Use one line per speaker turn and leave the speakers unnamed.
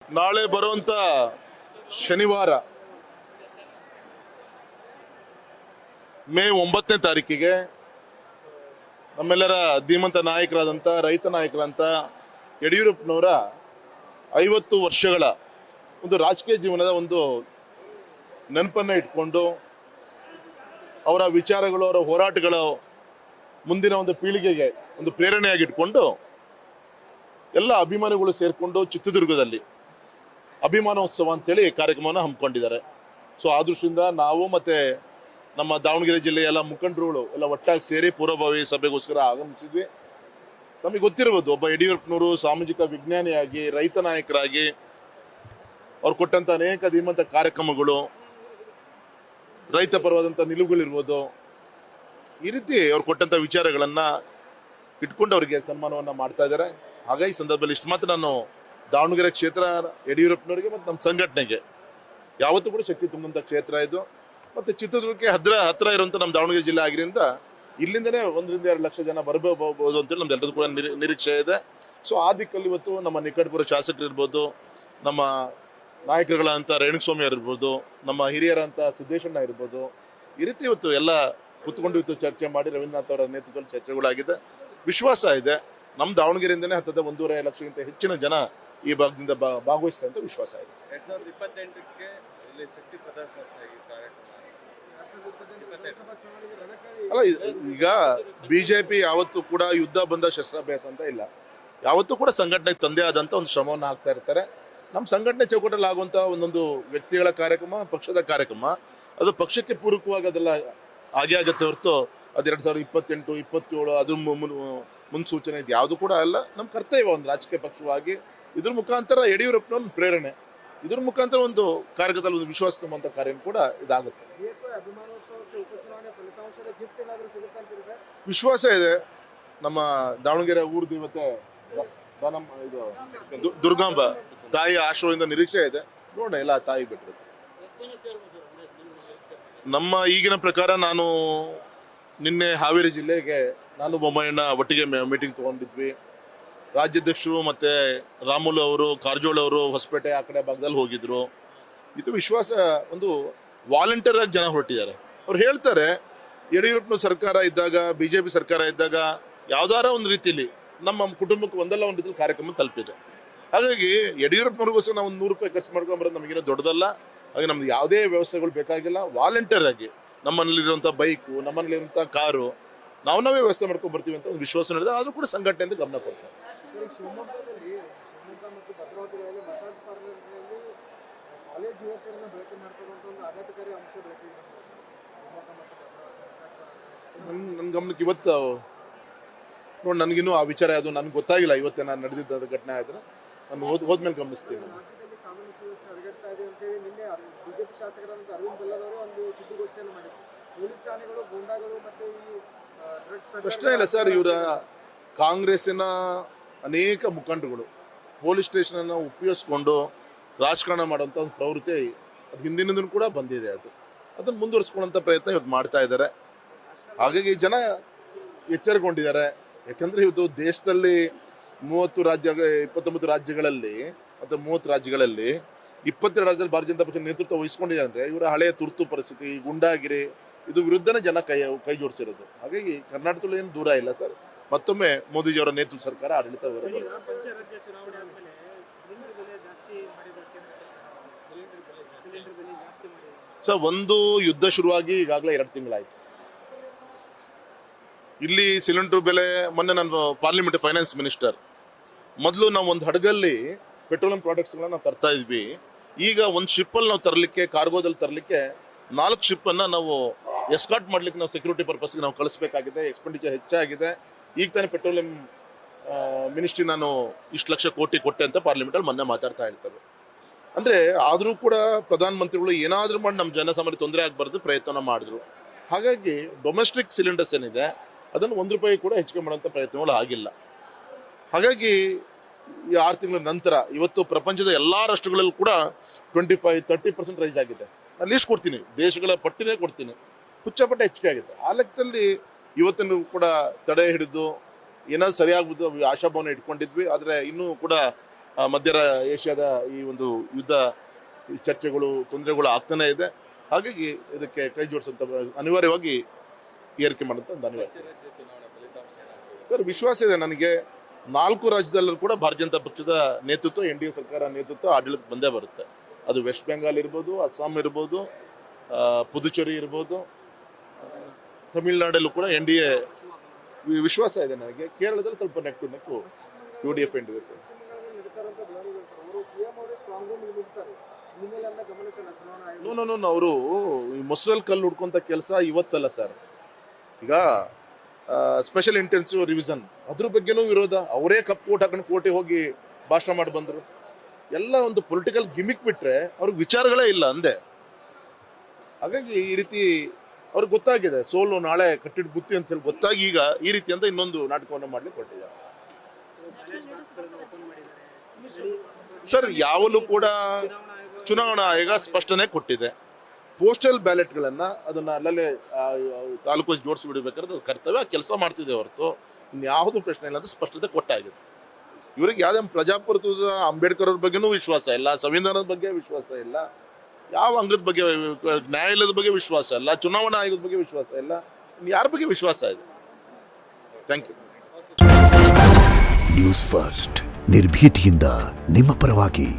ನಾಳೆ ಬರುವಂತ ಶನಿವಾರ ಮೇ 9ನೇ ತಾರೀಕಿಗೆ ನಮ್ಮೆಲ್ಲರ ಧೀಮಂತ ನಾಯಕರಾದಂಥ ರೈತ ನಾಯಕರಂತ ಯಡಿಯೂರಪ್ಪನವರ 50 ವರ್ಷಗಳ ಒಂದು ರಾಜಕೀಯ ಜೀವನದ ಒಂದು ನೆನಪನ್ನು ಇಟ್ಕೊಂಡು ಅವರ ವಿಚಾರಗಳು ಅವರ ಹೋರಾಟಗಳು ಮುಂದಿನ ಒಂದು ಪೀಳಿಗೆಗೆ ಒಂದು ಪ್ರೇರಣೆಯಾಗಿ ಇಟ್ಕೊಂಡು ಎಲ್ಲ ಅಭಿಮಾನಿಗಳು ಸೇರಿಕೊಂಡು ಚಿತ್ರದುರ್ಗದಲ್ಲಿ ಅಭಿಮಾನೋತ್ಸವ ಅಂತೇಳಿ ಕಾರ್ಯಕ್ರಮವನ್ನು ಹಮ್ಮಿಕೊಂಡಿದ್ದಾರೆ. ಸೊ ಆ ದೃಷ್ಟಿಯಿಂದ ನಾವು ಮತ್ತೆ ನಮ್ಮ ದಾವಣಗೆರೆ ಜಿಲ್ಲೆಯ ಎಲ್ಲ ಮುಖಂಡರುಗಳು ಎಲ್ಲ ಒಟ್ಟಾಗಿ ಸೇರಿ ಪೂರ್ವಭಾವಿ ಸಭೆಗೋಸ್ಕರ ಆಗಮಿಸಿದ್ವಿ. ತಮಗೆ ಗೊತ್ತಿರಬಹುದು, ಒಬ್ಬ ಯಡಿಯೂರಪ್ಪನವರು ಸಾಮಾಜಿಕ ವಿಜ್ಞಾನಿಯಾಗಿ ರೈತ ನಾಯಕರಾಗಿ ಅವ್ರು ಕೊಟ್ಟಂತ ಅನೇಕ ಧೀಮಂತ ಕಾರ್ಯಕ್ರಮಗಳು, ರೈತ ಪರವಾದಂಥ ನಿಲುವುಗಳಿರ್ಬೋದು, ಈ ರೀತಿ ಅವ್ರು ಕೊಟ್ಟಂತ ವಿಚಾರಗಳನ್ನ ಇಟ್ಕೊಂಡು ಅವರಿಗೆ ಸನ್ಮಾನವನ್ನ ಮಾಡ್ತಾ ಇದ್ದಾರೆ. ಹಾಗಾಗಿ ಈ ಸಂದರ್ಭದಲ್ಲಿ ಇಷ್ಟು ಮಾತ್ರ ನಾನು ದಾವಣಗೆರೆ ಕ್ಷೇತ್ರ ಯಡಿಯೂರಪ್ಪನವರಿಗೆ ಮತ್ತು ನಮ್ಮ ಸಂಘಟನೆಗೆ ಯಾವತ್ತೂ ಕೂಡ ಶಕ್ತಿ ತುಂಬಂತ ಕ್ಷೇತ್ರ ಇದು. ಮತ್ತೆ ಚಿತ್ರದುರ್ಗಕ್ಕೆ ಹತ್ರ ಇರುವಂತ ನಮ್ಮ ದಾವಣಗೆರೆ ಜಿಲ್ಲೆ ಆಗಿರಿಂದ ಇಲ್ಲಿಂದನೇ 1 ರಿಂದ 2 ಲಕ್ಷ ಜನ ಬರಬಹುದು ಅಂತೇಳಿ ನಮ್ದು ಎಲ್ಲರಿಗೂ ಕೂಡ ನಿರೀಕ್ಷೆ ಇದೆ. ಸೊ ಆ ದಿಕ್ಕಲ್ಲಿ ಇವತ್ತು ನಮ್ಮ ನಿಕಟಪುರ ಶಾಸಕರು ಇರ್ಬೋದು, ನಮ್ಮ ನಾಯಕರುಗಳಂತ ರೇಣುಸ್ವಾಮಿ ಇರ್ಬೋದು, ನಮ್ಮ ಹಿರಿಯರಂತ ಸಿದ್ದೇಶಣ್ಣ ಇರ್ಬೋದು, ಈ ರೀತಿ ಇವತ್ತು ಎಲ್ಲ ಕುತ್ಕೊಂಡು ಇವತ್ತು ಚರ್ಚೆ ಮಾಡಿ ರವೀಂದ್ರನಾಥ್ ಅವರ ನೇತೃತ್ವದಲ್ಲಿ ಚರ್ಚೆಗಳಾಗಿದೆ. ವಿಶ್ವಾಸ ಇದೆ ನಮ್ಮ ದಾವಣಗೆರೆಯಿಂದನೇ 1.5 ಲಕ್ಷಕ್ಕಿಂತ ಹೆಚ್ಚಿನ ಜನ ಈ ಭಾಗದಿಂದ ಭಾಗವಹಿಸ್ತಾರೆ ಅಂತ ವಿಶ್ವಾಸ ಇದೆ.
2028ಕ್ಕೆ ಇಲ್ಲಿ ಶಕ್ತಿ ಪ್ರದರ್ಶನ
ಅಲ್ಲ, ಈಗ ಬಿಜೆಪಿ ಯಾವತ್ತೂ ಕೂಡ ಯುದ್ಧ ಬಂದ ಶಸ್ತ್ರಾಭ್ಯಾಸ ಅಂತ ಇಲ್ಲ. ಯಾವತ್ತೂ ಕೂಡ ಸಂಘಟನೆಗೆ ತಂದೆ ಆದಂತ ಒಂದು ಶ್ರಮವನ್ನು ಹಾಕ್ತಾ ಇರ್ತಾರೆ. ನಮ್ಮ ಸಂಘಟನೆ ಚೌಕಟ್ಟಲ್ಲಿ ಆಗುವಂತ ಒಂದೊಂದು ವ್ಯಕ್ತಿಗಳ ಕಾರ್ಯಕ್ರಮ, ಪಕ್ಷದ ಕಾರ್ಯಕ್ರಮ, ಅದು ಪಕ್ಷಕ್ಕೆ ಪೂರಕವಾಗಿ ಅದೆಲ್ಲ ಆಗತ್ತೆ ಹೊರತು ಅದು 2028, 27 ಅದ್ರ ಮುನ್ಸೂಚನೆ ಇದು ಯಾವುದು ಕೂಡ ಅಲ್ಲ. ನಮ್ಮ ಕರ್ತವ್ಯ ಒಂದು ರಾಜಕೀಯ ಪಕ್ಷವಾಗಿ ಇದ್ರ ಮುಖಾಂತರ ಯಡಿಯೂರಪ್ಪನ ಪ್ರೇರಣೆ, ಇದ್ರ ಮುಖಾಂತರ ಒಂದು ಕಾರ್ಯದಲ್ಲಿ ಒಂದು ವಿಶ್ವಾಸ ತುಂಬುವಂತ ಕಾರ್ಯ ಕೂಡ ಇದಾಗುತ್ತೆ. ವಿಶ್ವಾಸ ಇದೆ. ನಮ್ಮ ದಾವಣಗೆರೆ ಊರು ದೇವತೆ ದುರ್ಗಾಂಬ ತಾಯಿ ಆಶ್ರಯದಿಂದ ನಿರೀಕ್ಷೆ ಇದೆ. ನೋಡೋಣ, ಎಲ್ಲ ತಾಯಿ ಬಿಟ್ಟರು. ನಮ್ಮ ಈಗಿನ ಪ್ರಕಾರ ನಾನು ನಿನ್ನೆ ಹಾವೇರಿ ಜಿಲ್ಲೆಗೆ ನಾನು ಬೊಮ್ಮಾಯಿಯನ್ನ ಒಟ್ಟಿಗೆ ಮೀಟಿಂಗ್ ತಗೊಂಡಿದ್ವಿ. ರಾಜ್ಯಾಧ್ಯಕ್ಷರು ಮತ್ತೆ ರಾಮುಲು ಅವರು, ಕಾರಜೋಳ ಅವರು ಹೊಸಪೇಟೆ ಆ ಕಡೆ ಭಾಗದಲ್ಲಿ ಹೋಗಿದ್ರು. ಇದು ವಿಶ್ವಾಸ, ಒಂದು ವಾಲಂಟಿಯರ್ ಆಗಿ ಜನ ಹೊರಟಿದ್ದಾರೆ. ಅವ್ರು ಹೇಳ್ತಾರೆ ಯಡಿಯೂರಪ್ಪನ ಸರ್ಕಾರ ಇದ್ದಾಗ, ಬಿಜೆಪಿ ಸರ್ಕಾರ ಇದ್ದಾಗ ಯಾವ್ದಾರ ಒಂದು ರೀತಿಯಲ್ಲಿ ನಮ್ಮ ಕುಟುಂಬಕ್ಕೆ ಒಂದಲ್ಲ ಒಂದು ರೀತಿಯಲ್ಲಿ ಕಾರ್ಯಕ್ರಮ ತಲುಪಿದೆ. ಹಾಗಾಗಿ ಯಡಿಯೂರಪ್ಪನವ್ರಿಗೋಸ್ಕರ ನಾವು 100 ರೂಪಾಯಿ ಖರ್ಚು ಮಾಡ್ಕೊಂಬರೋದು ನಮಗೇನೋ ದೊಡ್ಡದಲ್ಲ. ಹಾಗೆ ನಮ್ಗೆ ಯಾವುದೇ ವ್ಯವಸ್ಥೆಗಳು ಬೇಕಾಗಿಲ್ಲ. ವಾಲಂಟಿಯರ್ ಆಗಿ ನಮ್ಮಲ್ಲಿರುವಂಥ ಬೈಕು, ನಮ್ಮಲ್ಲಿರುವಂಥ ಕಾರು ನಾವೇ ವ್ಯವಸ್ಥೆ ಮಾಡ್ಕೊಂಡು ಬರ್ತೀವಿ ಅಂತ ಒಂದು ವಿಶ್ವಾಸ ನಡೆದ. ಆದ್ರೂ ಕೂಡ ಸಂಘಟನೆಯಿಂದ ಗಮನ ಕೊಡ್ತಾರೆ. ನನ್ನ ಗಮನಕ್ಕೆ ಇವತ್ತು ನೋಡಿ, ನನಗಿನ್ನೂ ಆ ವಿಚಾರ ಯಾವುದು ನನ್ಗೆ ಗೊತ್ತಾಗಿಲ್ಲ. ಇವತ್ತೇ ನಾನು ನಡೆದಿದ್ದ ಘಟನೆ ಆದ್ರೆ ನಾನು ಹೋದ್ಮೇಲೆ ಗಮನಿಸ್ತೀನಿ. ಪ್ರಶ್ನೆ ಇಲ್ಲ ಸರ್. ಇವರ ಕಾಂಗ್ರೆಸ್ಸಿನ ಅನೇಕ ಮುಖಂಡರುಗಳು ಪೊಲೀಸ್ ಸ್ಟೇಷನ್ ಅನ್ನು ಉಪಯೋಗಿಸ್ಕೊಂಡು ರಾಜಕಾರಣ ಮಾಡುವಂತ ಒಂದು ಪ್ರವೃತ್ತಿ ಅದು ಹಿಂದಿನಿಂದ ಕೂಡ ಬಂದಿದೆ. ಅದನ್ನು ಮುಂದುವರಿಸ್ಕೊಳ್ಳುವಂತ ಪ್ರಯತ್ನ ಇವತ್ತು ಮಾಡ್ತಾ ಇದ್ದಾರೆ. ಹಾಗಾಗಿ ಜನ ಎಚ್ಚರಗೊಂಡಿದ್ದಾರೆ. ಯಾಕಂದ್ರೆ ಇವತ್ತು ದೇಶದಲ್ಲಿ 29 ರಾಜ್ಯಗಳಲ್ಲಿ ಅಥವಾ 30 ರಾಜ್ಯಗಳಲ್ಲಿ 22 ರಾಜ್ಯದಲ್ಲಿ ಭಾರತೀಯ ಜನತಾ ಪಕ್ಷ ನೇತೃತ್ವ ವಹಿಸ್ಕೊಂಡಿದೆ. ಅಂದ್ರೆ ಇವರ ಹಳೆಯ ತುರ್ತು ಪರಿಸ್ಥಿತಿ, ಗುಂಡಾಗಿರಿ, ಇದು ವಿರುದ್ಧನೇ ಜನ ಕೈ ಜೋಡಿಸಿರೋದು. ಹಾಗಾಗಿ ಕರ್ನಾಟಕದಲ್ಲಿ ಏನು ದೂರ ಇಲ್ಲ ಸರ್. ಮತ್ತೊಮ್ಮೆ ಮೋದಿಜಿಯವರ ನೇತೃತ್ವ ಸರ್ಕಾರ ಆಡಳಿತ ಸರ್. ಒಂದು ಯುದ್ಧ ಶುರುವಾಗಿ ಈಗಾಗಲೇ 2 ತಿಂಗಳಾಯ್ತು. ಇಲ್ಲಿ ಸಿಲಿಂಡರ್ ಬೆಲೆ, ಮೊನ್ನೆ ನಾನು ಪಾರ್ಲಿಮೆಂಟ್ ಫೈನಾನ್ಸ್ ಮಿನಿಸ್ಟರ್, ಮೊದಲು ನಾವು ಒಂದು ಹಡಗಲ್ಲಿ ಪೆಟ್ರೋಲಿಯಂ ಪ್ರಾಡಕ್ಟ್ಸ್ಗಳನ್ನ ನಾವು ತರ್ತಾ ಇದ್ವಿ. ಈಗ ಒಂದು ಶಿಪ್ಪಲ್ಲಿ ನಾವು ತರಲಿಕ್ಕೆ, ಕಾರ್ಗೋದಲ್ಲಿ ತರಲಿಕ್ಕೆ 4 ಶಿಪ್ಪನ್ನು ನಾವು ಎಸ್ಕಾರ್ಟ್ ಮಾಡ್ಲಿಕ್ಕೆ ನಾವು ಸೆಕ್ಯೂರಿಟಿ ಪರ್ಪಸ್ಗೆ ನಾವು ಕಳಿಸ್ಬೇಕಾಗಿದೆ. ಎಕ್ಸ್ಪೆಂಡಿಚರ್ ಹೆಚ್ಚಾಗಿದೆ. ಈಗ ತಾನೇ ಪೆಟ್ರೋಲಿಯಂ ಮಿನಿಸ್ಟ್ರಿ ನಾನು ಇಷ್ಟು ಲಕ್ಷ ಕೋಟಿ ಕೊಟ್ಟೆ ಅಂತ ಪಾರ್ಲಿಮೆಂಟಲ್ಲಿ ಮೊನ್ನೆ ಮಾತಾಡ್ತಾ ಇರ್ತಾರೆ. ಅಂದ್ರೆ ಆದರೂ ಕೂಡ ಪ್ರಧಾನ ಮಂತ್ರಿಗಳು ಏನಾದರೂ ಮಾಡಿ ನಮ್ಮ ಜನಸಾಮಾನ್ಯ ತೊಂದರೆ ಆಗಬಾರ್ದು ಪ್ರಯತ್ನ ಮಾಡಿದ್ರು. ಹಾಗಾಗಿ ಡೊಮೆಸ್ಟಿಕ್ ಸಿಲಿಂಡರ್ಸ್ ಏನಿದೆ ಅದನ್ನು 1 ರೂಪಾಯಿ ಕೂಡ ಹೆಚ್ಚಿಗೆ ಮಾಡುವಂಥ ಪ್ರಯತ್ನಗಳು ಆಗಿಲ್ಲ. ಹಾಗಾಗಿ ಈ 6 ತಿಂಗಳ ನಂತರ ಇವತ್ತು ಪ್ರಪಂಚದ ಎಲ್ಲಾ ರಾಷ್ಟ್ರಗಳಲ್ಲೂ ಕೂಡ 25-30% ರೈಸ್ ಆಗಿದೆ. ನಾನು ಲಿಸ್ಟ್ ಕೊಡ್ತೀನಿ, ದೇಶಗಳ ಪಟ್ಟಿನೇ ಕೊಡ್ತೀನಿ. ಹುಚ್ಚಪಟ್ಟೆ ಹೆಚ್ಚಿಗೆ ಆಗಿದೆ. ಆ ಲೆಕ್ಕದಲ್ಲಿ ಇವತ್ತಿನ ಕೂಡ ತಡೆ ಹಿಡಿದು ಏನಾದ್ರು ಸರಿಯಾಗ್ಬೋದು ಆಶಾಭಾವನೆ ಇಟ್ಕೊಂಡಿದ್ವಿ. ಆದರೆ ಇನ್ನೂ ಕೂಡ ಮಧ್ಯ ಏಷ್ಯಾದ ಈ ಒಂದು ಯುದ್ಧ ಈ ಚರ್ಚೆಗಳು ತೊಂದರೆಗಳು ಆಗ್ತಾನೆ ಇದೆ. ಹಾಗಾಗಿ ಇದಕ್ಕೆ ಕೈ ಜೋಡಿಸಂತ ಅನಿವಾರ್ಯವಾಗಿ ಏರಿಕೆ ಮಾಡುವಂತ ಒಂದು ಅನಿವಾರ್ಯ.
ರಾಜ್ಯ ಚುನಾವಣೆ ಫಲಿತಾಂಶ ಏನಾಗ್ತದೆ?
ಸರ್, ವಿಶ್ವಾಸ ಇದೆ ನನಗೆ. 4 ರಾಜ್ಯದಲ್ಲೂ ಕೂಡ ಭಾರತೀಯ ಜನತಾ ಪಕ್ಷದ ನೇತೃತ್ವ, NDA ಸರ್ಕಾರ ನೇತೃತ್ವ ಆಡಳಿತ ಬಂದೇ ಬರುತ್ತೆ. ಅದು ವೆಸ್ಟ್ ಬೆಂಗಾಲ್ ಇರ್ಬೋದು, ಅಸ್ಸಾಂ ಇರ್ಬೋದು, ಪುದುಚೇರಿ ಇರ್ಬೋದು, ತಮಿಳುನಾಡಲ್ಲೂ ಕೂಡ NDA ವಿಶ್ವಾಸ ಇದೆ ನನಗೆ. ಕೇರಳದಲ್ಲಿ ಸ್ವಲ್ಪ ನೆಕ್ ಟು ನೆಕ್ UDF ಇರುತ್ತೆ. ಅವರು ಈ ಮೊಸರಲ್ಲಿ ಕಲ್ಲು ಹುಡ್ಕೊಂತ ಕೆಲಸ ಇವತ್ತಲ್ಲ ಸರ್. ಈಗ ಸ್ಪೆಷಲ್ ಇಂಟೆನ್ಸಿವ್ ರಿವಿಷನ್ ಅದ್ರ ಬಗ್ಗೆನೂ ವಿರೋಧ. ಅವರೇ ಕಪ್ ಕೋಟ್ ಹಾಕೊಂಡು ಕೋಟೆ ಹೋಗಿ ಭಾಷಣ ಮಾಡಿ ಬಂದರು. ಎಲ್ಲ ಒಂದು ಪೊಲಿಟಿಕಲ್ ಗಿಮಿಕ್ ಬಿಟ್ರೆ ಅವ್ರಿಗೆ ವಿಚಾರಗಳೇ ಇಲ್ಲ ಅಂದೆ. ಹಾಗಾಗಿ ಈ ರೀತಿ ಅವ್ರಿಗೆ ಗೊತ್ತಾಗಿದೆ, ಸೋಲು ನಾಳೆ ಕಟ್ಟಿಟ್ಟು ಬುತ್ತಿ ಅಂತ ಹೇಳಿ ಗೊತ್ತಾಗಿ ಈಗ ಈ ರೀತಿ ಅಂತ ಇನ್ನೊಂದು ನಾಟಕವನ್ನು ಮಾಡ್ಲಿಕ್ಕೆ ಕೊಟ್ಟಿದ್ದಾರೆ. ಸರ್, ಯಾವಲ್ಲೂ ಕೂಡ ಚುನಾವಣಾ ಆಯೋಗ ಸ್ಪಷ್ಟನೆ ಕೊಟ್ಟಿದೆ. ಪೋಸ್ಟಲ್ ಬ್ಯಾಲೆಟ್ಗಳನ್ನ ಅದನ್ನ ಅಲ್ಲಲ್ಲೇ ತಾಲೂಕು ಜೋಡಿಸಿ ಬಿಡಬೇಕಾದ್ರೆ ಅದು ಕರ್ತವ್ಯ, ಕೆಲಸ ಮಾಡ್ತಿದೆ ಹೊರತು ಇನ್ಯಾವುದು ಪ್ರಶ್ನೆ ಇಲ್ಲ ಅಂತ ಸ್ಪಷ್ಟತೆ ಕೊಟ್ಟಾಗಿದೆ. ಇವರಿಗೆ ಯಾವುದೇ ಪ್ರಜಾಪ್ರಭುತ್ವದ ಅಂಬೇಡ್ಕರ್ ಅವ್ರ ಬಗ್ಗೆನೂ ವಿಶ್ವಾಸ ಇಲ್ಲ, ಸಂವಿಧಾನದ ಬಗ್ಗೆ ವಿಶ್ವಾಸ ಇಲ್ಲ, ಯಾವ ಅಂಗದ ಬಗ್ಗೆ, ನ್ಯಾಯಾಲಯದ ಬಗ್ಗೆ ವಿಶ್ವಾಸ ಇಲ್ಲ, ಚುನಾವಣಾ ಆಯೋಗದ ಬಗ್ಗೆ ವಿಶ್ವಾಸ ಇಲ್ಲ, ಯಾರ ಬಗ್ಗೆ ವಿಶ್ವಾಸ ಇದೆ? Thank you.
ನ್ಯೂಸ್ ಫಸ್ಟ್ ನಿರ್ಭೀತಿಯಿಂದ ನಿಮ್ಮ ಪರವಾಗಿ.